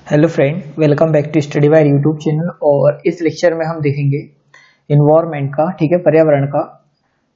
Hello friend, welcome back to study by YouTube channel. और इस lecture में हम देखेंगे इन्वायरमेंट का, ठीक है, पर्यावरण का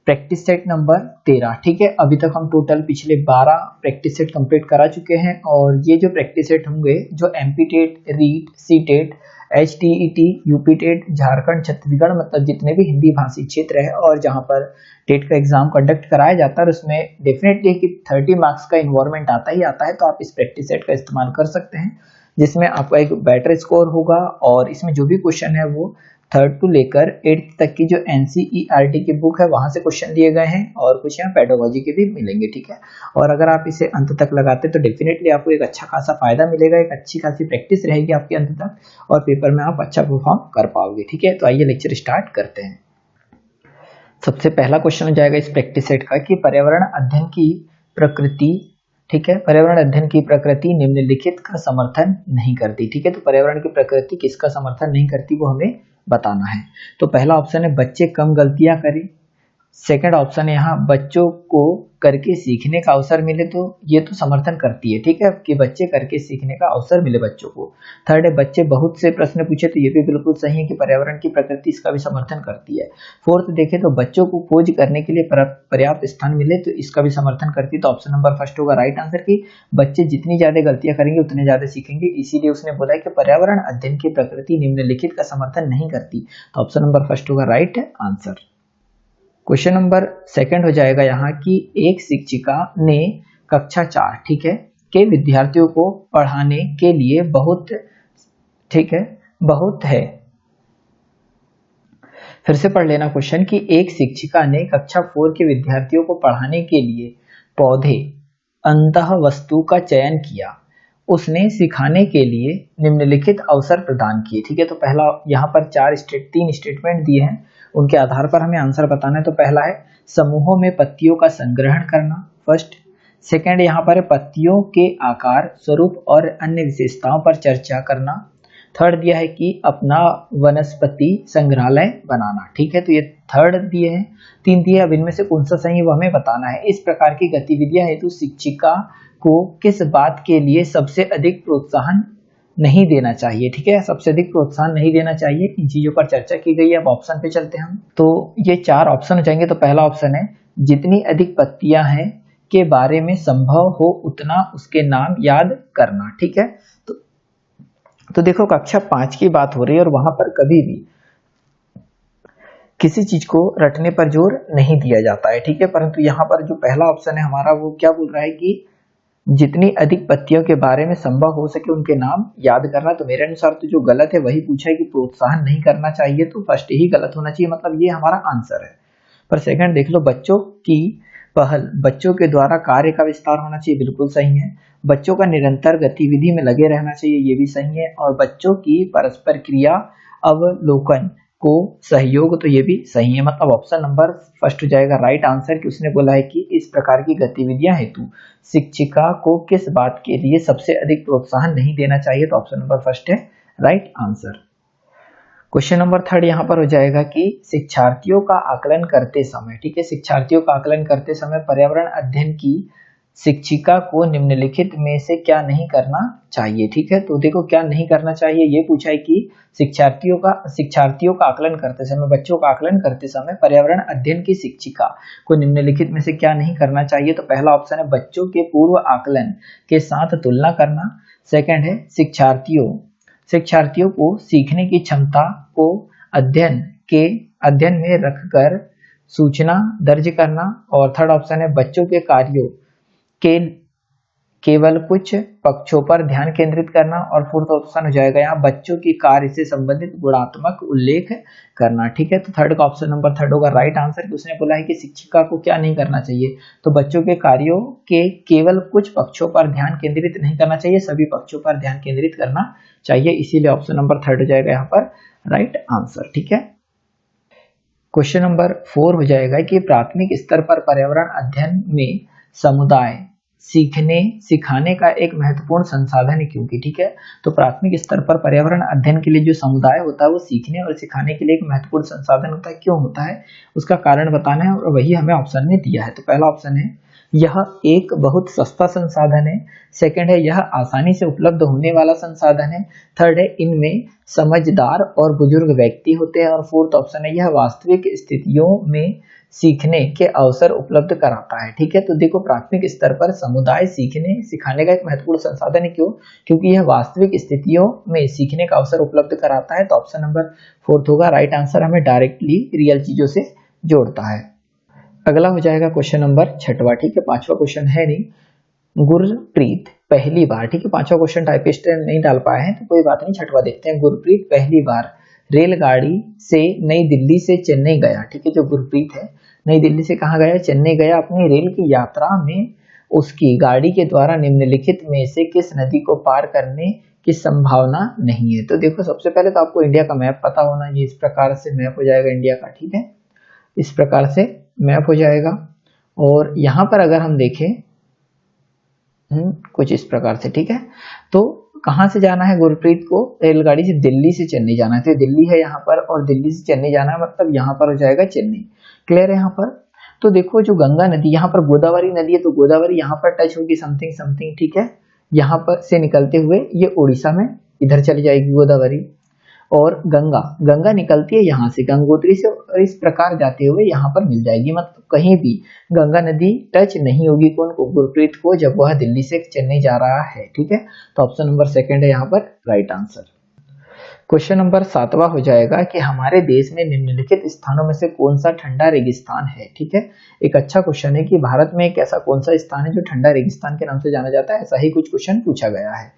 प्रैक्टिस सेट नंबर 13। ठीक है, अभी तक हम टोटल पिछले 12 प्रैक्टिस सेट कंप्लीट करा चुके हैं। और ये जो प्रैक्टिस सेट होंगे, जो MP TET, REET, C TET, HTET, UP TET, Jharkhand, Chhattisgarh, मतलब जितने भी हिंदी भाषी क्षेत्र है और जहाँ पर टेट का एग्जाम कंडक्ट कराया जाता है, उसमें डेफिनेटली कि 30 मार्क्स का इन्वायरमेंट आता ही आता है। तो आप इस प्रैक्टिस सेट का इस्तेमाल कर सकते हैं, जिसमें आपका एक बेटर स्कोर होगा। और इसमें जो भी क्वेश्चन है वो 3rd to लेकर 8th तक की जो NCERT की बुक है वहां से क्वेश्चन दिए गए हैं, और कुछ यहाँ पेडागोजी के भी मिलेंगे। ठीक है, और अगर आप इसे अंत तक लगाते तो डेफिनेटली आपको एक अच्छा खासा फायदा मिलेगा, एक अच्छी खासी प्रैक्टिस रहेगी आपके अंत तक, और पेपर में आप अच्छा परफॉर्म कर पाओगे। ठीक है, तो आइए लेक्चर स्टार्ट करते हैं। सबसे पहला क्वेश्चन हो जाएगा इस प्रैक्टिस सेट का कि पर्यावरण अध्ययन की प्रकृति, ठीक है, पर्यावरण अध्ययन की प्रकृति निम्नलिखित का समर्थन नहीं करती। ठीक है, तो पर्यावरण की प्रकृति किसका समर्थन नहीं करती वो हमें बताना है। तो पहला ऑप्शन है बच्चे कम गलतियां करें। सेकंड ऑप्शन है यहाँ बच्चों को करके सीखने का अवसर मिले, तो ये तो समर्थन करती है। ठीक है, कि बच्चे करके सीखने का अवसर मिले बच्चों को। थर्ड है बच्चे बहुत से प्रश्न पूछे, तो ये भी बिल्कुल सही है कि पर्यावरण की प्रकृति इसका भी समर्थन करती है। फोर्थ देखें तो बच्चों को खोज करने के लिए पर्याप्त स्थान मिले, तो इसका भी समर्थन करती है। तो ऑप्शन नंबर फर्स्ट होगा राइट आंसर की बच्चे जितनी ज्यादा गलतियां करेंगे उतने ज्यादा सीखेंगे, इसीलिए उसने बोला है कि पर्यावरण अध्ययन की प्रकृति निम्नलिखित का समर्थन नहीं करती। तो ऑप्शन नंबर फर्स्ट होगा right answer. Question number second हो जाएगा यहाँ कि एक शिक्षिका ने कक्षा 4, ठीक है, के विद्यार्थियों को पढ़ाने के लिए बहुत, ठीक है, बहुत है। फिर से पढ़ लेना क्वेश्चन कि एक शिक्षिका ने कक्षा 4 के विद्यार्थियों को पढ़ाने के लिए पौधे अंतः वस्तु का चयन किया, उसने सिखाने के लिए निम्नलिखित अवसर प्रदान किए। ठीक है, तो पहला यहाँ पर 3 स्टेटमेंट दिए हैं, उनके आधार पर हमें आंसर बताना है। तो पहला है समूहों में पत्तियों का संग्रहण करना, फर्स्ट। सेकंड यहाँ पर है पत्तियों के आकार, स्वरूप और अन्य विशेषताओं पर चर्चा करना। थर्ड दिया है कि अपना वनस्पति संग्रहालय बनाना। ठीक है, तो ये थर्ड दिए हैं, 3 दिए। अब इनमें से कौन सा सही है वो हमें बताना है। इस प्रकार की गतिविधियां हेतु शिक्षिका को किस बात के लिए सबसे अधिक प्रोत्साहन नहीं देना चाहिए। ठीक है, सबसे अधिक प्रोत्साहन नहीं देना चाहिए, इन चीजों पर चर्चा की गई है। अब ऑप्शन पे चलते हैं हम। तो ये 4 ऑप्शन हो जाएंगे। तो पहला ऑप्शन है जितनी अधिक पत्तियां हैं के बारे में संभव हो उतना उसके नाम याद करना। ठीक है, तो देखो कक्षा 5 की बात हो रही है और वहां पर कभी भी किसी चीज को रटने पर जोर नहीं दिया जाता है। ठीक है, परंतु यहाँ पर जो पहला ऑप्शन है हमारा वो क्या बोल रहा है कि जितनी अधिक पत्तियों के बारे में संभव हो सके उनके नाम याद करना। तो मेरे अनुसार तो जो गलत है वही पूछा है कि प्रोत्साहन नहीं करना चाहिए, तो फर्स्ट ही गलत होना चाहिए, मतलब ये हमारा आंसर है। पर सेकंड देख लो, बच्चों की पहल, बच्चों के द्वारा कार्य का विस्तार होना चाहिए, बिल्कुल सही है। बच्चों का निरंतर गतिविधि में लगे रहना चाहिए, ये भी सही है। और बच्चों की परस्पर क्रिया अवलोकन को सहयोग, तो ये भी सही है, मतलब ऑप्शन नंबर फर्स्ट हो जाएगा राइट आंसर। कि उसने बोला है कि इस प्रकार की गतिविधियां हेतु शिक्षिका को किस बात के लिए सबसे अधिक प्रोत्साहन नहीं देना चाहिए। तो ऑप्शन नंबर फर्स्ट है right answer. Question number third यहाँ पर हो जाएगा कि शिक्षार्थियों का आकलन करते समय, ठीक है, शिक्षार्थियों का आकलन करते समय पर्यावरण अध्ययन की शिक्षिका को निम्नलिखित में से क्या नहीं करना चाहिए। ठीक है, तो देखो क्या नहीं करना चाहिए, ये पूछा है कि शिक्षार्थियों का आकलन करते समय, बच्चों का आकलन करते समय पर्यावरण अध्ययन की शिक्षिका को निम्नलिखित में से क्या नहीं करना चाहिए। तो पहला ऑप्शन है बच्चों के पूर्व आकलन के साथ तुलना करना। सेकंड है शिक्षार्थियों को सीखने की क्षमता को अध्ययन में रखकर सूचना दर्ज करना। और थर्ड ऑप्शन है बच्चों के कार्यों के केवल कुछ पक्षों पर ध्यान केंद्रित करना। और फोर्थ ऑप्शन हो जाएगा यहाँ बच्चों की कार्य से संबंधित गुणात्मक उल्लेख करना। ठीक है, तो थर्ड का ऑप्शन नंबर थर्ड होगा राइट आंसर। कि उसने बोला है कि शिक्षिका को क्या नहीं करना चाहिए, तो बच्चों के कार्यों के केवल कुछ पक्षों पर ध्यान केंद्रित नहीं करना चाहिए, सभी पक्षों पर ध्यान केंद्रित करना चाहिए, इसीलिए ऑप्शन नंबर थर्ड हो जाएगा यहाँ पर राइट आंसर। ठीक है, क्वेश्चन नंबर 4 हो जाएगा कि प्राथमिक स्तर पर पर्यावरण अध्ययन में समुदाय सीखने सिखाने का एक महत्वपूर्ण संसाधन है, क्योंकि ठीक है, तो प्राथमिक स्तर पर पर्यावरण अध्ययन के लिए जो समुदाय होता है वो सीखने और सिखाने के लिए एक महत्वपूर्ण संसाधन होता है। क्यों होता है उसका कारण बताना है, और वही हमें ऑप्शन में दिया है। तो पहला ऑप्शन है यह एक बहुत सस्ता संसाधन है। सेकंड है यह आसानी से उपलब्ध होने वाला संसाधन है। थर्ड है इनमें समझदार और बुजुर्ग व्यक्ति होते हैं। और फोर्थ ऑप्शन है यह वास्तविक स्थितियों में सीखने के अवसर उपलब्ध कराता है। ठीक है, तो देखो प्राथमिक स्तर पर समुदाय सीखने सिखाने का एक महत्वपूर्ण संसाधन है। क्यों? क्योंकि यह वास्तविक स्थितियों में सीखने का अवसर उपलब्ध कराता है। तो ऑप्शन नंबर फोर्थ होगा राइट आंसर, हमें डायरेक्टली रियल चीजों से जोड़ता है। अगला हो जाएगा क्वेश्चन नंबर छठवा। ठीक है, पांचवा क्वेश्चन है नहीं। गुरप्रीत पहली बार, ठीक है, पांचवा क्वेश्चन टाइपिस्ट नहीं डाल पाए हैं तो कोई बात नहीं, छठवा देखते हैं। गुरप्रीत पहली बार रेलगाड़ी से नई दिल्ली से चेन्नई गया। ठीक है, जो गुरप्रीत है नई दिल्ली से कहाँ गया? चेन्नई गया। अपनी रेल की यात्रा में उसकी गाड़ी के द्वारा निम्नलिखित में से किस नदी को पार करने की संभावना नहीं है? तो देखो सबसे पहले तो आपको इंडिया का मैप पता होना चाहिए। इस प्रकार से मैप हो जाएगा इंडिया का। ठीक है, इस प्रकार से मैप हो जाएगा। और यहाँ पर अगर हम देखें कुछ इस प्रकार से, ठीक है, तो कहाँ से जाना है गुरप्रीत को? रेलगाड़ी से दिल्ली से चेन्नई जाना है। तो दिल्ली है यहाँ पर और दिल्ली से चेन्नई जाना है, मतलब यहाँ पर हो जाएगा चेन्नई। क्लियर है यहाँ पर? तो देखो जो गंगा नदी, यहाँ पर गोदावरी नदी है तो गोदावरी यहाँ पर टच होगी समथिंग समथिंग। ठीक है, यहाँ पर से निकलते हुए ये उड़ीसा में इधर चली जाएगी गोदावरी। और गंगा, गंगा निकलती है यहाँ से गंगोत्री से और इस प्रकार जाते हुए यहाँ पर मिल जाएगी। मतलब कहीं भी गंगा नदी टच नहीं होगी कौन को? गुरप्रीत को, जब वह दिल्ली से चेन्नई जा रहा है। ठीक है, तो ऑप्शन नंबर सेकंड है यहाँ पर राइट आंसर। क्वेश्चन नंबर सातवां हो जाएगा कि हमारे देश में निम्नलिखित स्थानों में से कौन सा ठंडा रेगिस्तान है? ठीक है, एक अच्छा क्वेश्चन है कि भारत में एक ऐसा कौन सा स्थान है जो ठंडा रेगिस्तान के नाम से जाना जाता है। ऐसा ही कुछ क्वेश्चन पूछा गया है।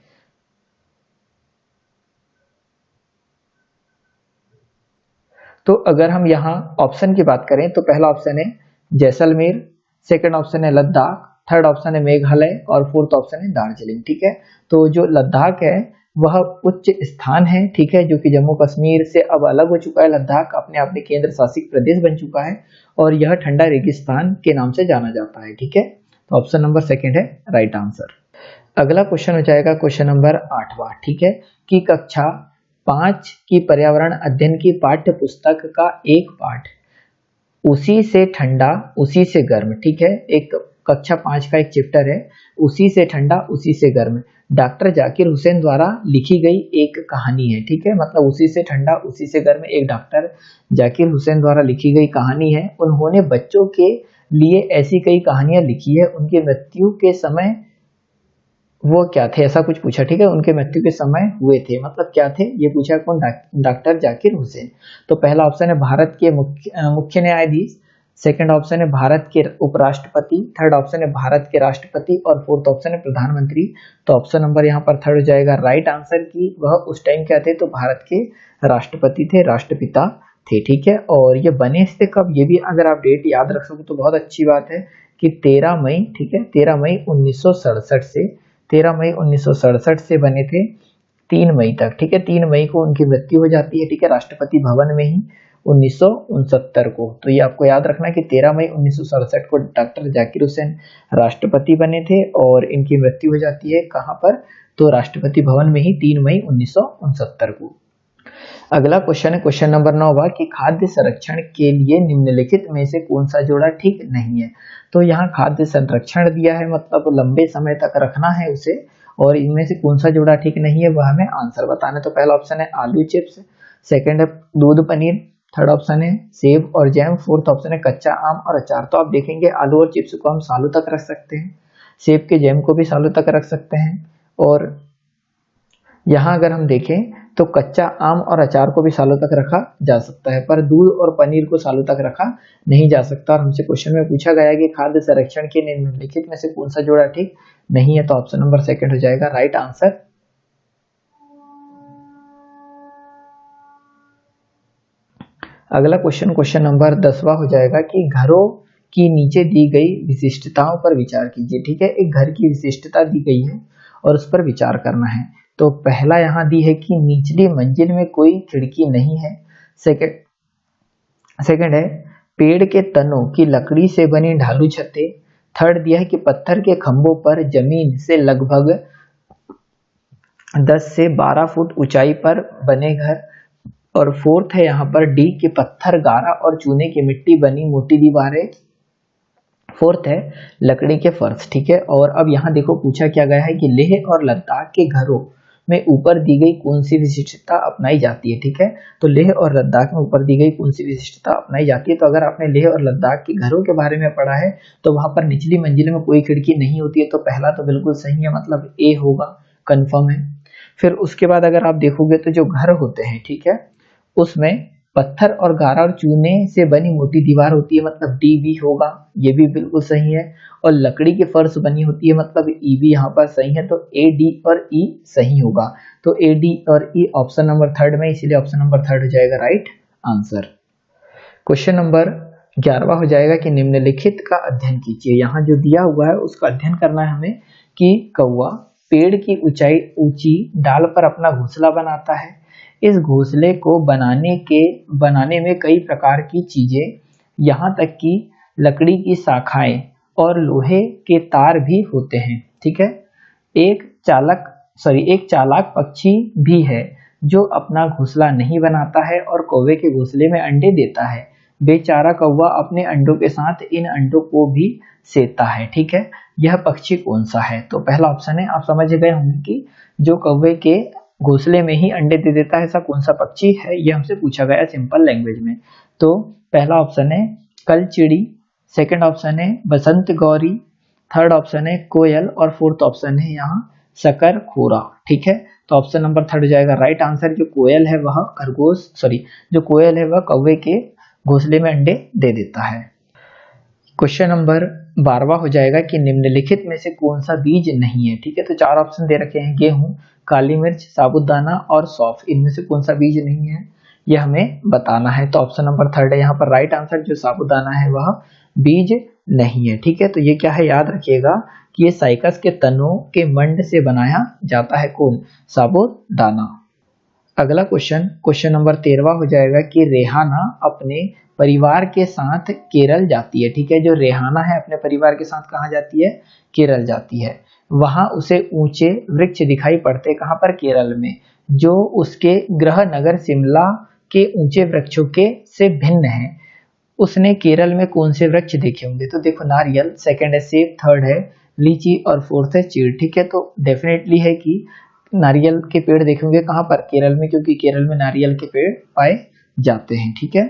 तो अगर हम यहाँ ऑप्शन की बात करें तो पहला ऑप्शन है जैसलमेर, सेकंड ऑप्शन है लद्दाख, थर्ड ऑप्शन है मेघालय और फोर्थ ऑप्शन है दार्जिलिंग। ठीक है, तो जो लद्दाख है वह उच्च स्थान है। ठीक है, जो कि जम्मू कश्मीर से अब अलग हो चुका है। लद्दाख अपने आप में केंद्र शासित प्रदेश बन चुका है और यह ठंडा रेगिस्तान के नाम से जाना जाता है। ठीक है, तो ऑप्शन नंबर सेकंड है राइट आंसर। अगला क्वेश्चन हो जाएगा क्वेश्चन नंबर आठवां। ठीक है, कि कक्षा 5 की पर्यावरण अध्ययन की पाठ्य पुस्तक का एक पाठ उसी से ठंडा उसी से गर्म। ठीक है, एक कक्षा 5 का एक चैप्टर है उसी से ठंडा उसी से गर्म, डॉक्टर जाकिर हुसैन द्वारा लिखी गई एक कहानी है। ठीक है, मतलब उसी से ठंडा उसी से गर्म एक डॉक्टर जाकिर हुसैन द्वारा लिखी गई कहानी है। उन्होंने बच्चों के लिए ऐसी कई कहानियां लिखी है। उनकी मृत्यु के समय वो क्या थे, ऐसा कुछ पूछा। ठीक है, उनके मृत्यु के समय हुए थे, मतलब क्या थे ये पूछा। कौन? डॉक्टर जाकिर हुसैन। तो पहला ऑप्शन है भारत के मुख्य न्यायाधीश, सेकंड ऑप्शन है भारत के उपराष्ट्रपति, थर्ड ऑप्शन है भारत के राष्ट्रपति और फोर्थ ऑप्शन है प्रधानमंत्री। तो ऑप्शन नंबर यहाँ पर थर्ड हो जाएगा राइट आंसर की वह उस टाइम क्या थे? तो भारत के राष्ट्रपति थे, राष्ट्रपिता थे। ठीक है, और ये बने थे कब? ये भी अगर आप डेट याद रख सको तो बहुत अच्छी बात है कि 13 मई। ठीक है, 13 मई 1967 से 13 मई 1967 से बने थे 3 मई तक। ठीक है, 3 मई को उनकी मृत्यु हो जाती है। ठीक है, राष्ट्रपति भवन में ही 1969 को। तो ये आपको याद रखना कि 13 मई 1967 को डॉक्टर जाकिर हुसैन राष्ट्रपति बने थे और इनकी मृत्यु हो जाती है कहाँ पर? तो राष्ट्रपति भवन में ही 3 मई 1969 को। अगला क्वेश्चन है क्वेश्चन नंबर 9 कि खाद्य संरक्षण के लिए निम्नलिखित में से कौन सा जोड़ा ठीक नहीं है? तो यहाँ खाद्य संरक्षण दिया है, मतलब लंबे समय तक रखना है उसे, और इनमें से कौन सा जोड़ा ठीक नहीं है वह हमें आंसर बताना है। तो पहला ऑप्शन है आलू चिप्स, सेकंड है दूध पनीर, थर्ड ऑप्शन है सेब और जैम, फोर्थ ऑप्शन है कच्चा आम और अचार। तो आप देखेंगे आलू और चिप्स को हम सालों तक रख सकते हैं, सेब के जैम को भी सालों तक रख सकते हैं, और यहाँ अगर हम देखें तो कच्चा आम और अचार को भी सालों तक रखा जा सकता है, पर दूध और पनीर को सालों तक रखा नहीं जा सकता। और हमसे क्वेश्चन में पूछा गया है कि खाद्य संरक्षण के निम्नलिखित में से कौन सा जोड़ा ठीक नहीं है? तो ऑप्शन नंबर सेकंड हो जाएगा राइट आंसर। अगला क्वेश्चन नंबर 10वां हो जाएगा कि घरों की नीचे दी गई विशिष्टताओं पर विचार कीजिए। ठीक है, एक घर की विशिष्टता दी गई है और उस पर विचार करना है। तो पहला यहाँ दी है कि निचली मंजिल में कोई खिड़की नहीं है, सेकंड है पेड़ के तनों की लकड़ी से बनी ढालू छतें, थर्ड दिया है कि पत्थर के खंभों पर जमीन से लगभग 10 से 12 फुट ऊंचाई पर बने घर, और फोर्थ है यहाँ पर डी कि पत्थर गारा और चूने की मिट्टी बनी मोटी दीवारें फोर्थ है लकड़ी के फर्श, ठीक है। और अब यहाँ देखो पूछा क्या गया है कि लेह और लद्दाख के घरों में ऊपर दी गई कौन सी विशिष्टता अपनाई जाती है, ठीक है। तो लेह और लद्दाख में ऊपर दी गई कौन सी विशिष्टता अपनाई जाती है, तो अगर आपने लेह और लद्दाख के घरों के बारे में पढ़ा है तो वहां पर निचली मंजिल में कोई खिड़की नहीं होती है, तो पहला तो बिल्कुल सही है, मतलब ए होगा, कंफर्म है। फिर उसके बाद अगर आप देखोगे तो जो घर होते हैं, ठीक है, उसमें पत्थर और गारा और चूने से बनी मोटी दीवार होती है, मतलब डी भी होगा, ये भी बिल्कुल सही है। और लकड़ी के फर्श बनी होती है, मतलब ई भी यहाँ पर सही है, तो ए डी और ई सही होगा। तो ए डी और ई ऑप्शन नंबर थर्ड में, इसीलिए ऑप्शन नंबर थर्ड हो जाएगा राइट आंसर। क्वेश्चन नंबर 11वां हो जाएगा कि निम्नलिखित का अध्ययन कीजिए। यहाँ जो दिया हुआ है उसका अध्ययन करना है हमें कि कौवा पेड़ की ऊंची डाल पर अपना घोंसला बनाता है। इस घोंसले को बनाने में कई प्रकार की चीजें, यहाँ तक कि लकड़ी की शाखाएं और लोहे के तार भी होते हैं, ठीक है। एक चालाक पक्षी भी है जो अपना घोंसला नहीं बनाता है और कौवे के घोंसले में अंडे देता है। बेचारा कौवा अपने अंडों के साथ इन अंडों को भी सेता है, ठीक है। यह पक्षी कौन सा है, तो पहला ऑप्शन है, आप समझ गए होंगे कि जो कौवे के घोंसले में ही अंडे दे देता है, ऐसा कौन सा पक्षी है, ये हमसे पूछा गया सिंपल लैंग्वेज में। तो पहला ऑप्शन है कलचिड़ी, सेकंड ऑप्शन है बसंत गौरी, थर्ड ऑप्शन है कोयल और फोर्थ ऑप्शन है यहाँ शकर खोरा, ठीक है। तो ऑप्शन नंबर थर्ड हो जाएगा राइट आंसर। जो कोयल है वह कौवे के घोंसले में अंडे दे देता है। क्वेश्चन नंबर 12वां हो जाएगा कि निम्नलिखित में से कौन सा बीज नहीं है, ठीक है। तो चार ऑप्शन दे रखे हैं, गेहूं, काली मिर्च, साबूदाना और सौंफ, इनमें से कौन सा बीज नहीं है यह हमें बताना है। तो ऑप्शन नंबर थर्ड है यहाँ पर राइट आंसर। जो साबूदाना है वह बीज नहीं है, ठीक है। तो ये क्या है, याद रखिएगा कि ये साइकस के तनों के मंड से बनाया जाता है, कौन, साबूदाना। अगला क्वेश्चन नंबर 13वां हो जाएगा कि रेहाना अपने परिवार के साथ केरल जाती है, ठीक है। जो रेहाना है अपने परिवार के साथ कहाँ जाती है, केरल जाती है। वहां उसे ऊंचे वृक्ष दिखाई पड़ते हैं, कहाँ पर, केरल में, जो उसके गृह नगर शिमला के ऊंचे वृक्षों के से भिन्न है। उसने केरल में कौन से वृक्ष देखे होंगे, तो देखो नारियल, सेकंड है सेब, थर्ड है लीची और फोर्थ है चीड़, ठीक है। तो डेफिनेटली है कि नारियल के पेड़ देखेंगे कहाँ पर, केरल में, क्योंकि केरल में नारियल के पेड़ पाए जाते हैं, ठीक है।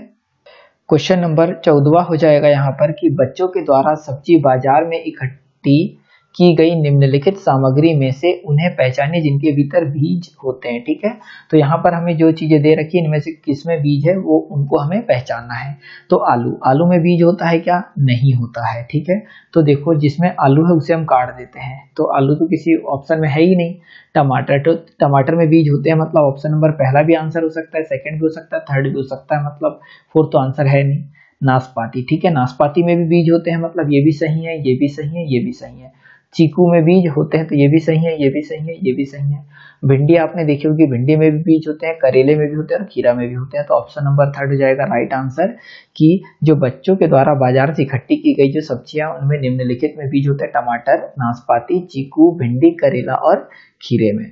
क्वेश्चन नंबर 14वां हो जाएगा यहाँ पर कि बच्चों के द्वारा सब्जी बाजार में इकट्ठी की गई निम्नलिखित सामग्री में से उन्हें पहचाने जिनके भीतर बीज होते हैं, ठीक है। तो यहाँ पर हमें जो चीजें दे रखी है इनमें से किसमें बीज है वो उनको हमें पहचानना है। तो आलू में बीज होता है क्या, नहीं होता है, ठीक है। तो देखो जिसमें आलू है उसे हम काट देते हैं, तो आलू तो किसी ऑप्शन में है ही नहीं। टमाटर में बीज होते हैं, मतलब ऑप्शन नंबर पहला भी आंसर हो सकता है, सेकंड भी हो सकता है, थर्ड भी हो सकता है, मतलब फोर्थ तो आंसर है नहीं। नाशपाती, ठीक है, नाशपाती में भी बीज होते हैं, मतलब ये भी सही है, ये भी सही है, ये भी सही है। चीकू में बीज होते हैं, तो ये भी सही है, ये भी सही है, ये भी सही है। भिंडी आपने देखी होगी, भिंडी में भी बीज होते हैं, करेले में भी होते हैं और खीरा में भी होते हैं। तो ऑप्शन नंबर थर्ड हो जाएगा राइट आंसर कि जो बच्चों के द्वारा बाजार से इकट्ठी की गई जो सब्जियां उनमें निम्नलिखित में बीज होते हैं, टमाटर, नाशपाती, चीकू, भिंडी, करेला और खीरे में।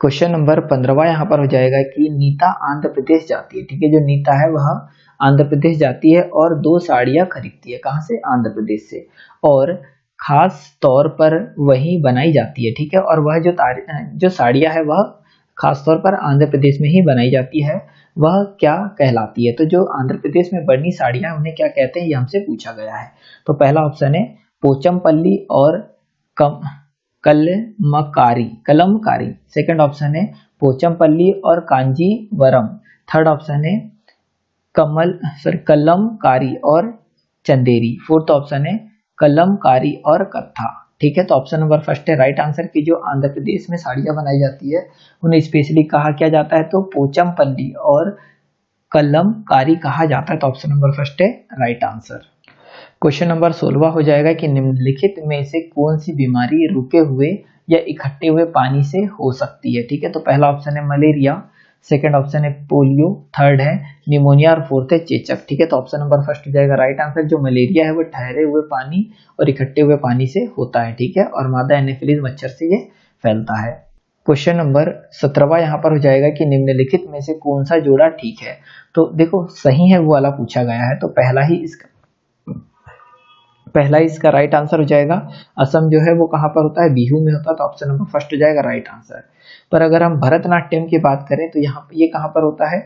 क्वेश्चन नंबर 15वां यहाँ पर हो जाएगा कि नीता आंध्र प्रदेश जाती है, ठीक है। जो नीता है वह आंध्र प्रदेश जाती है और 2 साड़ियां खरीदती है, कहाँ से, आंध्र प्रदेश से, और खास तौर पर वही बनाई जाती है, ठीक है। और वह जो साड़ियां है वह खास तौर पर आंध्र प्रदेश में ही बनाई जाती है, वह क्या कहलाती है। तो जो आंध्र प्रदेश में बनी साड़ियां उन्हें क्या कहते हैं, ये हमसे पूछा गया है। तो पहला ऑप्शन है पोचमपल्ली और कलमकारी, सेकंड ऑप्शन है पोचमपल्ली और कांजीवरम, थर्ड ऑप्शन है कलमकारी और चंदेरी, फोर्थ ऑप्शन है कलमकारी और कत्था, ठीक है। तो ऑप्शन नंबर फर्स्ट है राइट आंसर की जो आंध्र प्रदेश में साड़ियां बनाई जाती है उन्हें स्पेशली कहा क्या जाता है, तो पोचमपल्ली और कलमकारी कहा जाता है। तो ऑप्शन नंबर फर्स्ट है राइट आंसर। क्वेश्चन नंबर 16वां हो जाएगा कि निम्नलिखित में से कौन सी बीमारी रुके हुए या इकट्ठे हुए पानी से हो सकती है, ठीक है। तो पहला ऑप्शन है मलेरिया, सेकंड ऑप्शन है पोलियो, थर्ड है निमोनिया और फोर्थ है चेचक, ठीक है। तो ऑप्शन नंबर फर्स्ट हो जाएगा राइट आंसर। जो मलेरिया है वो ठहरे हुए पानी और इकट्ठे हुए पानी से होता है, ठीक है, और मादा एनोफिलीज मच्छर से ये फैलता है। क्वेश्चन नंबर 17वां यहाँ पर हो जाएगा कि निम्नलिखित में से कौन सा जोड़ा ठीक है। तो देखो सही है वो वाला पूछा गया है, तो पहला ही इसका पहला इसका राइट आंसर हो जाएगा। असम जो है वो कहाँ पर होता है, बिहू में होता है, तो ऑप्शन नंबर फर्स्ट हो जाएगा राइट आंसर। पर अगर हम भरतनाट्यम की बात करें तो यहाँ ये कहाँ पर होता है,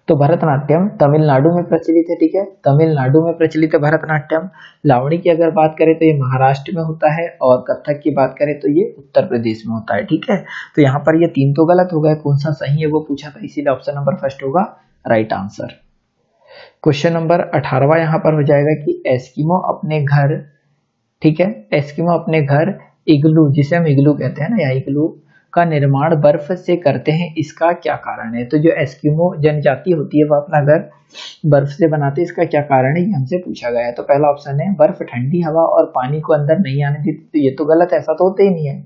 तो भरतनाट्यम तमिलनाडु में प्रचलित है, ठीक है, तमिलनाडु में प्रचलित है भरतनाट्यम। लावणी की अगर बात करें तो ये महाराष्ट्र में होता है, और कथक की बात करें तो ये उत्तर प्रदेश में होता है, ठीक है। तो यहाँ पर ये तीन तो गलत हो गए, कौन सा सही है वो पूछा था, इसीलिए ऑप्शन नंबर फर्स्ट होगा राइट आंसर। क्वेश्चन नंबर 18वां यहाँ पर हो जाएगा कि एस्किमो अपने घर, ठीक है, एस्किमो अपने घर इग्लू, जिसे हम इग्लू कहते हैं ना, या इग्लू का निर्माण बर्फ से करते हैं, इसका क्या कारण है। तो जो एस्किमो जनजाति होती है वो अपना घर बर्फ से बनाते हैं, इसका क्या कारण है, ये हमसे पूछा गया है। तो पहला ऑप्शन है बर्फ ठंडी हवा और पानी को अंदर नहीं आने देती, तो ये तो गलत है, ऐसा तो होता ही नहीं है।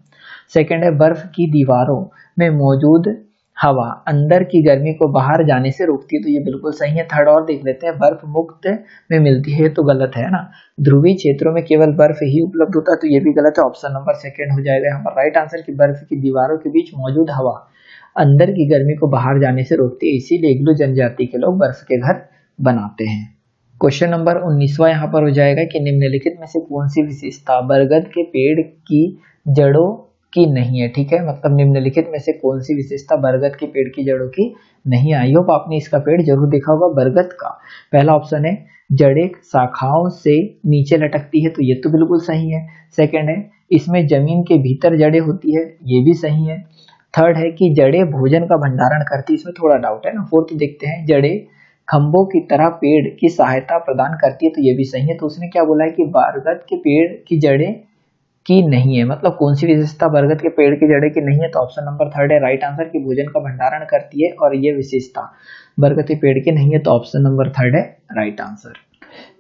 सेकंड है बर्फ की दीवारों में मौजूद हवा अंदर की गर्मी को बाहर जाने से रोकती है, तो ये बिल्कुल सही है। थर्ड और देख लेते हैं, बर्फ मुक्त में मिलती है, तो गलत है ना, ध्रुवीय क्षेत्रों में केवल बर्फ ही उपलब्ध होता है, तो ये भी गलत है, ऑप्शन नंबर सेकंड हो जाएगा यहाँ पर राइट आंसर की बर्फ की दीवारों के बीच मौजूद हवा अंदर की गर्मी को बाहर जाने से रोकती है, इसीलिए इग्लू जनजाति के लोग बर्फ के घर बनाते हैं। क्वेश्चन नंबर 19वां यहाँ पर हो जाएगा कि निम्नलिखित में से कौन सी विशेषता बरगद के पेड़ की जड़ों की नहीं है, ठीक है, मतलब निम्नलिखित में से कौन सी विशेषता बरगद के पेड़ की जड़ों की नहीं है। आई होप आपने इसका पेड़ जरूर देखा होगा बरगद का। पहला ऑप्शन है जड़ें शाखाओं से नीचे लटकती है, तो ये तो बिल्कुल सही है। सेकंड है इसमें जमीन के भीतर जड़ें होती है, ये भी सही है। थर्ड है कि जड़ें भोजन का भंडारण करती है, इसमें थोड़ा डाउट है ना। फोर्थ देखते हैं जड़ें खंभों की तरह पेड़ की सहायता प्रदान करती है, तो ये भी सही है। तो उसने क्या बोला है कि बरगद के पेड़ की जड़ें की नहीं है, मतलब कौन सी विशेषता बरगद के पेड़ की जड़ें की नहीं है, तो ऑप्शन नंबर थर्ड है राइट आंसर की भोजन का भंडारण करती है, और ये विशेषता बरगद के पेड़ की नहीं है, तो ऑप्शन नंबर थर्ड है राइट आंसर।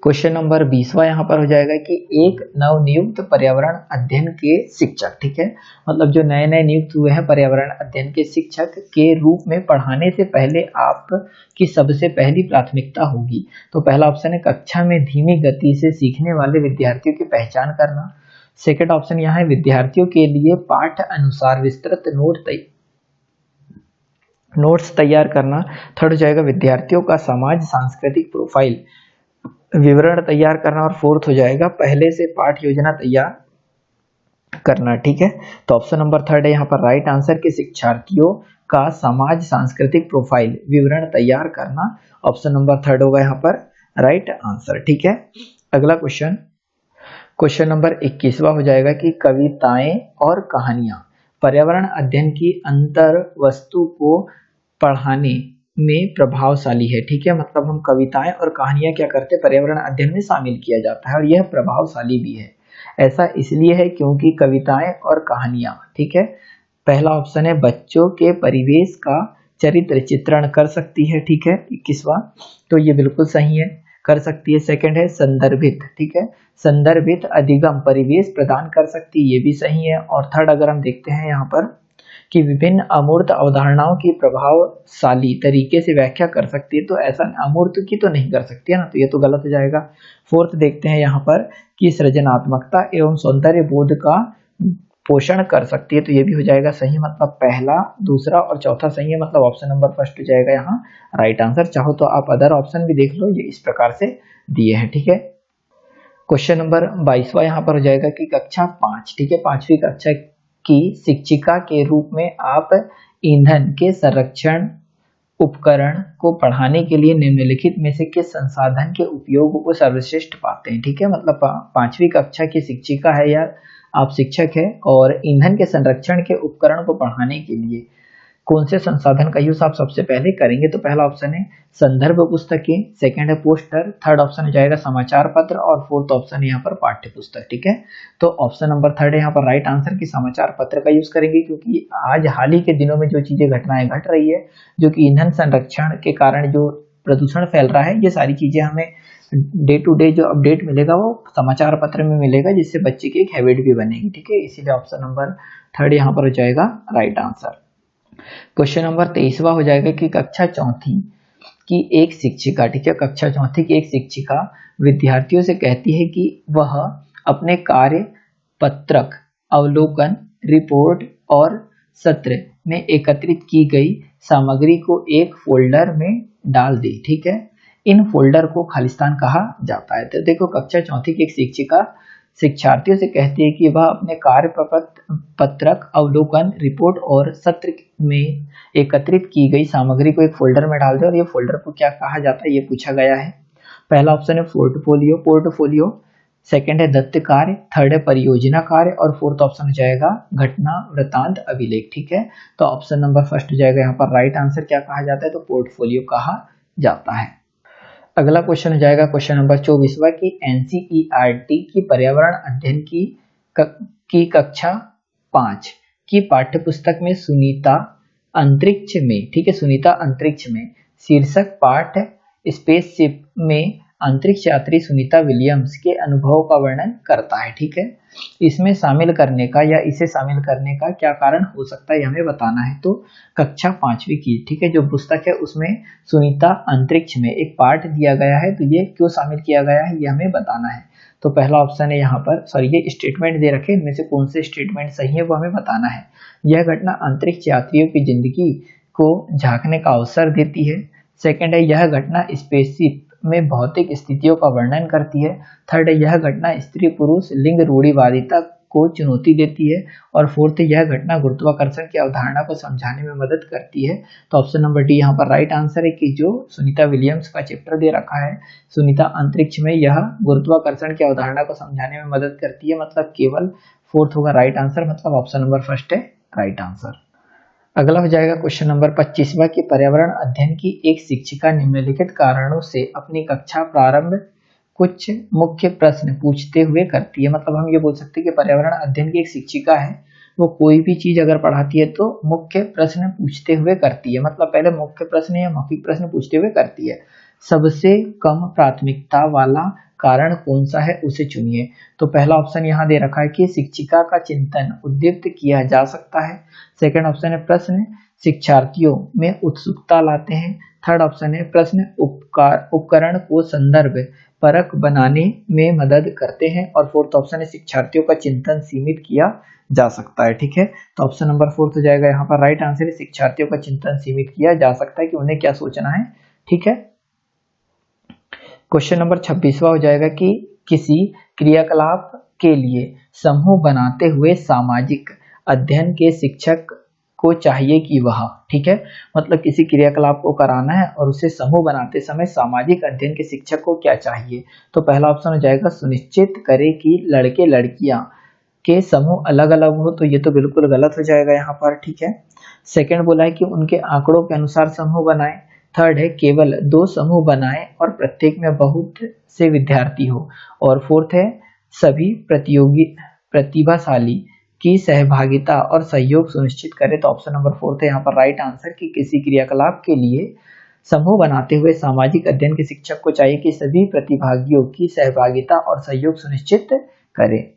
क्वेश्चन नंबर 20वां यहाँ पर हो जाएगा कि एक नवनियुक्त पर्यावरण अध्ययन के शिक्षक, ठीक है, मतलब जो नए नए नियुक्त हुए हैं पर्यावरण अध्ययन के शिक्षक के रूप में पढ़ाने से पहले आपकी सबसे पहली प्राथमिकता होगी। तो पहला ऑप्शन है कक्षा में धीमी गति से सीखने वाले विद्यार्थियों की पहचान करना। सेकंड ऑप्शन यहाँ है विद्यार्थियों के लिए पाठ अनुसार विस्तृत नोट्स तैयार करना। थर्ड हो जाएगा विद्यार्थियों का समाज सांस्कृतिक प्रोफाइल विवरण तैयार करना, और फोर्थ हो जाएगा पहले से पाठ योजना तैयार करना, ठीक है। तो ऑप्शन नंबर थर्ड है यहाँ पर राइट आंसर के शिक्षार्थियों का समाज सांस्कृतिक प्रोफाइल विवरण तैयार करना, ऑप्शन नंबर थर्ड होगा यहाँ पर राइट आंसर, ठीक है। अगला क्वेश्चन नंबर 21वां हो जाएगा कि कविताएं और कहानियां पर्यावरण अध्ययन की अंतर वस्तु को पढ़ाने में प्रभावशाली है, ठीक है, मतलब हम कविताएं और कहानियां क्या करते हैं पर्यावरण अध्ययन में शामिल किया जाता है, और यह प्रभावशाली भी है। ऐसा इसलिए है क्योंकि कविताएं और कहानियां, ठीक है, पहला ऑप्शन है बच्चों के परिवेश का चरित्र चित्रण कर सकती है, ठीक है, 21वां, तो ये बिल्कुल सही है, कर सकती है। सेकंड है संदर्भित, ठीक है, संदर्भित अधिगम परिवेश प्रदान कर सकती है, ये भी सही है। और थर्ड अगर हम देखते हैं यहाँ पर कि विभिन्न अमूर्त अवधारणाओं की प्रभावशाली तरीके से व्याख्या कर सकती है, तो ऐसा अमूर्त की तो नहीं कर सकती है ना, तो ये तो गलत हो जाएगा। फोर्थ देखते हैं यहाँ पर कि सृजनात्मकता एवं सौंदर्य बोध का पोषण कर सकती है, तो ये भी हो जाएगा सही, मतलब पहला दूसरा और चौथा सही है, मतलब ऑप्शन नंबर फर्स्ट हो जाएगा यहाँ राइट आंसर। चाहो तो आप अदर ऑप्शन भी देख लो, ये इस प्रकार से दिए हैं, ठीक है। क्वेश्चन नंबर 22वां यहाँ पर हो जाएगा कि कक्षा 5, ठीक है, 5वीं कक्षा की शिक्षिका के रूप में आप ईंधन के संरक्षण उपकरण को पढ़ाने के लिए निम्नलिखित में से किस संसाधन के उपयोग को सर्वश्रेष्ठ पाते हैं, ठीक है, मतलब 5वीं कक्षा की शिक्षिका है या आप शिक्षक है, और ईंधन के संरक्षण के उपकरण को पढ़ाने के लिए कौन से संसाधन का यूज आप सबसे पहले करेंगे। तो पहला ऑप्शन है संदर्भ पुस्तकें, सेकंड है पोस्टर, थर्ड ऑप्शन हो जाएगा समाचार पत्र, और फोर्थ ऑप्शन है यहाँ पर पाठ्य पुस्तक, ठीक है। तो ऑप्शन नंबर थर्ड है यहाँ पर राइट आंसर की समाचार पत्र का यूज करेंगे, क्योंकि आज हाल ही के दिनों में जो चीजें घटनाएं घट रही है, जो कि ईंधन संरक्षण के कारण जो प्रदूषण फैल रहा है, ये सारी चीजें हमें डे टू डे जो अपडेट मिलेगा वो समाचार पत्र में मिलेगा, जिससे बच्चे की एक हैबिट भी बनेगी, ठीक है, इसीलिए ऑप्शन नंबर थर्ड यहाँ पर हो जाएगा राइट आंसर। क्वेश्चन नंबर 23वां हो जाएगा कि कक्षा चौथी की एक शिक्षिका, ठीक है, कक्षा चौथी की एक शिक्षिका विद्यार्थियों से कहती है कि वह अपने कार्य पत्रक अवलोकन रिपोर्ट और सत्र में एकत्रित की गई सामग्री को एक फोल्डर में डाल दे, ठीक है, इन फोल्डर को खालिस्तान कहा जाता है। तो देखो कक्षा चौथी की एक शिक्षिका शिक्षार्थियों से कहती है कि वह अपने कार्य पत्रक, अवलोकन, रिपोर्ट और सत्र में एकत्रित की गई सामग्री को एक फोल्डर में डाल दे, और ये फोल्डर को क्या कहा जाता है ये पूछा गया है। पहला ऑप्शन है पोर्टफोलियो, सेकंड है दत्त कार्य, थर्ड है परियोजना कार्य, और फोर्थ ऑप्शन हो जाएगा घटना वृतांत अभिलेख। ठीक है, तो ऑप्शन नंबर फर्स्ट हो जाएगा यहाँ पर राइट आंसर। क्या कहा जाता है? तो पोर्टफोलियो कहा जाता है। अगला क्वेश्चन हो जाएगा क्वेश्चन नंबर 24वां की एनसीईआरटी की पर्यावरण अध्ययन की कक्षा 5 की पाठ्य पुस्तक में सुनीता अंतरिक्ष में, ठीक है, सुनीता अंतरिक्ष में शीर्षक पाठ स्पेसशिप में अंतरिक्ष यात्री सुनीता विलियम्स के अनुभव का वर्णन करता है। ठीक है, इसमें शामिल करने का या इसे शामिल करने का क्या कारण हो सकता है हमें बताना है। तो कक्षा 5वीं की, ठीक है, जो पुस्तक है उसमें सुनीता अंतरिक्ष में एक पाठ दिया गया है, तो ये क्यों शामिल किया गया है ये हमें बताना है। तो पहला ऑप्शन है यहाँ पर, सॉरी ये स्टेटमेंट दे रखे, इनमें से कौन से स्टेटमेंट सही है वो हमें बताना है। यह घटना अंतरिक्ष यात्रियों की जिंदगी को झांकने का अवसर देती है। सेकेंड है, यह घटना स्पेसशिप में भौतिक स्थितियों का वर्णन करती है। थर्ड है, यह घटना स्त्री पुरुष लिंग रूढ़िवादिता को चुनौती देती है। और फोर्थ है, यह घटना गुरुत्वाकर्षण की अवधारणा को समझाने में मदद करती है। तो ऑप्शन नंबर डी यहाँ पर राइट आंसर है कि जो सुनीता विलियम्स का चैप्टर दे रखा है सुनीता अंतरिक्ष में, यह गुरुत्वाकर्षण की अवधारणा को समझाने में मदद करती है, मतलब केवल फोर्थ होगा राइट आंसर, मतलब ऑप्शन नंबर फर्स्ट है राइट आंसर। अगला हो जाएगा क्वेश्चन नंबर 25वां की पर्यावरण अध्ययन की एक शिक्षिका निम्नलिखित कारणों से अपनी कक्षा प्रारंभ कुछ मुख्य प्रश्न पूछते हुए करती है। मतलब हम ये बोल सकते हैं कि पर्यावरण अध्ययन की एक शिक्षिका है, वो कोई भी चीज अगर पढ़ाती है तो मुख्य प्रश्न पूछते हुए करती है। मतलब पहले मुख्य प्रश्न या मौखिक प्रश्न पूछते हुए करती है। सबसे कम प्राथमिकता वाला कारण कौन सा है उसे चुनिए। तो पहला ऑप्शन यहाँ दे रखा है कि शिक्षिका का चिंतन उद्दीप्त किया जा सकता है। सेकंड ऑप्शन है प्रश्न शिक्षार्थियों में उत्सुकता लाते हैं। थर्ड ऑप्शन है प्रश्न उपकरण को संदर्भ परक बनाने में मदद करते हैं। और फोर्थ ऑप्शन है शिक्षार्थियों का चिंतन सीमित किया जा सकता है। ठीक है, तो ऑप्शन नंबर फोर्थ हो जाएगा यहाँ पर राइट आंसर है शिक्षार्थियों का चिंतन सीमित किया जा सकता है कि उन्हें क्या सोचना है। ठीक है, क्वेश्चन नंबर 26वां हो जाएगा कि किसी क्रियाकलाप के लिए समूह बनाते हुए सामाजिक अध्ययन के शिक्षक को चाहिए कि वह, ठीक है, मतलब किसी क्रियाकलाप को कराना है और उसे समूह बनाते समय सामाजिक अध्ययन के शिक्षक को क्या चाहिए। तो पहला ऑप्शन हो जाएगा सुनिश्चित करे कि लड़के लड़कियां के समूह अलग अलग हो, तो ये तो बिल्कुल गलत हो जाएगा यहाँ पर। ठीक है, सेकंड बोला है कि उनके आंकड़ों के अनुसार समूह बनाएं। थर्ड है केवल 2 समूह बनाएं और प्रत्येक में बहुत से विद्यार्थी हो। और फोर्थ है सभी प्रतिभाशाली की सहभागिता और सहयोग सुनिश्चित करें। तो ऑप्शन नंबर फोर्थ है यहाँ पर राइट आंसर कि किसी क्रियाकलाप के लिए समूह बनाते हुए सामाजिक अध्ययन के शिक्षक को चाहिए कि सभी प्रतिभागियों की सहभागिता और सहयोग सुनिश्चित करें।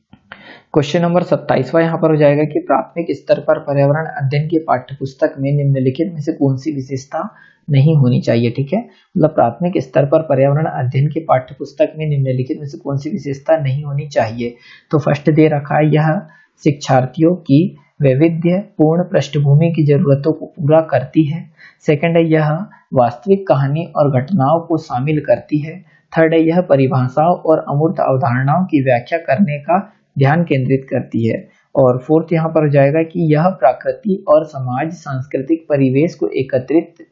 क्वेश्चन नंबर 27वां यहाँ पर हो जाएगा कि प्राथमिक स्तर पर पर्यावरण अध्ययन की पाठ्यपुस्तक में निम्नलिखित में से कौन सी विशेषता नहीं होनी चाहिए। ठीक है, मतलब प्राथमिक स्तर पर पर्यावरण अध्ययन की पाठ्यपुस्तक में निम्नलिखित में से कौन सी विशेषता नहीं होनी चाहिए। तो फर्स्ट दे रखा है यह शिक्षार्थियों की वैविध्यपूर्ण पृष्ठभूमि की जरूरतों को पूरा करती है। सेकंड है यह वास्तविक कहानी और घटनाओं को शामिल करती है। थर्ड है यह परिभाषाओं और अमूर्त अवधारणाओं की व्याख्या करने का ध्यान केंद्रित करती है। और फोर्थ यहाँ पर हो जाएगा कि यह प्रकृति और समाज सांस्कृतिक परिवेश को एकत्रित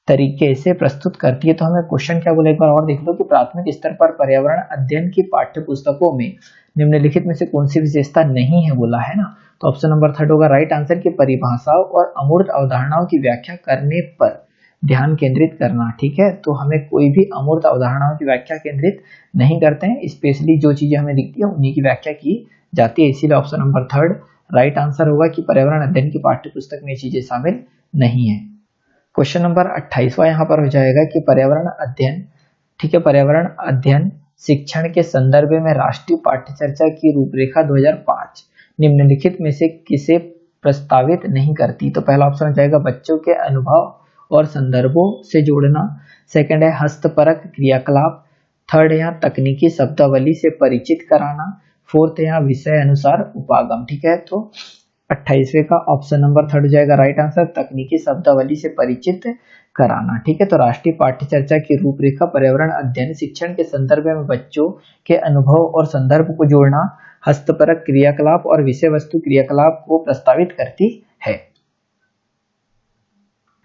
तरीके से प्रस्तुत करती है। तो हमें क्वेश्चन क्या बोला एक बार और देख लो कि प्राथमिक स्तर पर पर्यावरण अध्ययन की पाठ्य पुस्तकों में निम्नलिखित में से कौन सी विशेषता नहीं है बोला है ना। तो ऑप्शन नंबर थर्ड होगा राइट आंसर की परिभाषाओं और अमूर्त अवधारणाओं की व्याख्या करने पर ध्यान केंद्रित करना। ठीक है, तो हमें कोई भी अमूर्त अवधारणाओं की व्याख्या केंद्रित नहीं करते हैं, स्पेशली जो चीजें हमें दिखती है उन्हीं की व्याख्या की जाती है। इसीलिए option number third right answer होगा कि पर्यावरण अध्ययन की पाठ्य पुस्तक में ये चीजें शामिल नहीं है। क्वेश्चन नंबर 28वां यहाँ पर हो जाएगा कि पर्यावरण अध्ययन, ठीक है, पर्यावरण अध्ययन शिक्षण के संदर्भ में राष्ट्रीय पाठ्यचर्या की रूपरेखा 2005 निम्नलिखित में से किसे प्रस्तावित नहीं करती। तो पहला ऑप्शन हो जाएगा बच्चों के अनुभव और संदर्भों से जोड़ना। सेकंड है हस्तपरक क्रियाकलाप। थर्ड है यहाँ तकनीकी शब्दावली से परिचित कराना। फोर्थ है यहाँ विषय अनुसार उपागम। ठीक है, तो 28वें का ऑप्शन नंबर 3 हो जाएगा राइट आंसर, तकनीकी शब्दावली से परिचित कराना। ठीक है, तो राष्ट्रीय पाठ्यचर्या की रूपरेखा पर्यावरण अध्ययन शिक्षण के संदर्भ में बच्चों के अनुभव और संदर्भ को जोड़ना, हस्तपरक क्रियाकलाप और विषय वस्तु क्रियाकलाप को प्रस्तावित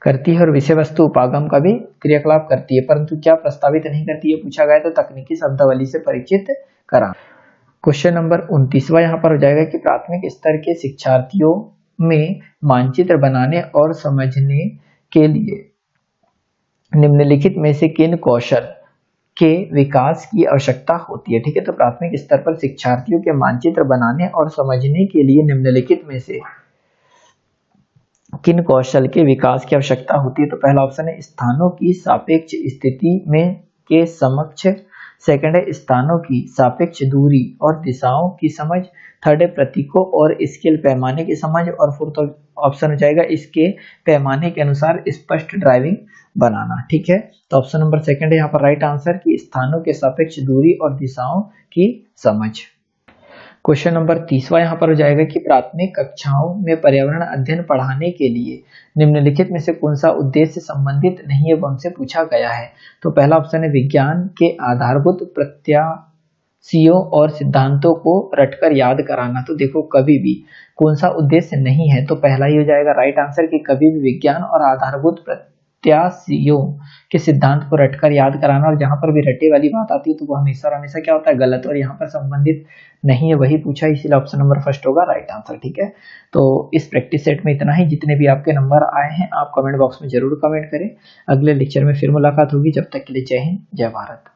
करती है और विषय वस्तु उपागम का भी क्रियाकलाप करती है, परंतु क्या प्रस्तावित नहीं करती है पूछा गया, तो तकनीकी शब्दावली से परिचित कराना। क्वेश्चन नंबर 29वां यहाँ पर हो जाएगा कि प्राथमिक स्तर के शिक्षार्थियों में मानचित्र बनाने और समझने के लिए निम्नलिखित में से किन कौशल के विकास की आवश्यकता होती है। ठीक है, तो प्राथमिक स्तर पर शिक्षार्थियों के मानचित्र बनाने और समझने के लिए निम्नलिखित में से किन कौशल के विकास की आवश्यकता होती है, तो पहला ऑप्शन है स्थानों की सापेक्ष स्थिति में के समक्ष, सेकंड है स्थानों की सापेक्ष दूरी और दिशाओं की समझ, थर्ड है प्रतीकों और स्केल पैमाने की समझ, और फोर्थ ऑप्शन हो जाएगा इसके पैमाने के अनुसार स्पष्ट ड्राइविंग बनाना। ठीक है, तो ऑप्शन नंबर सेकंड है यहाँ पर राइट आंसर की स्थानों के सापेक्ष दूरी और दिशाओं की समझ। क्वेश्चन नंबर 30वां यहाँ पर हो जाएगा कि प्राथमिक कक्षाओं में पर्यावरण अध्ययन पढ़ाने के लिए निम्नलिखित में से कौन सा उद्देश्य संबंधित नहीं है, वह हमसे पूछा गया है। तो पहला ऑप्शन है विज्ञान के आधारभूत प्रत्याशियों और सिद्धांतों को रटकर याद कराना। तो देखो कभी भी कौन सा उद्देश्य नहीं है, तो पहला ही हो जाएगा राइट आंसर कि कभी भी विज्ञान और आधारभूत प्रत्याशियों के सिद्धांत को रटकर याद कराना, और जहां पर भी रटे वाली बात आती है तो वो हमेशा और हमेशा क्या होता है, गलत, और यहाँ पर संबंधित नहीं है वही पूछा, इसीलिए ऑप्शन नंबर फर्स्ट होगा राइट आंसर। ठीक है, तो इस प्रैक्टिस सेट में इतना ही। जितने भी आपके नंबर आए हैं आप कमेंट बॉक्स में जरूर कमेंट करें। अगले लेक्चर में फिर मुलाकात होगी, जब तक के लिए जय हिंद जय भारत।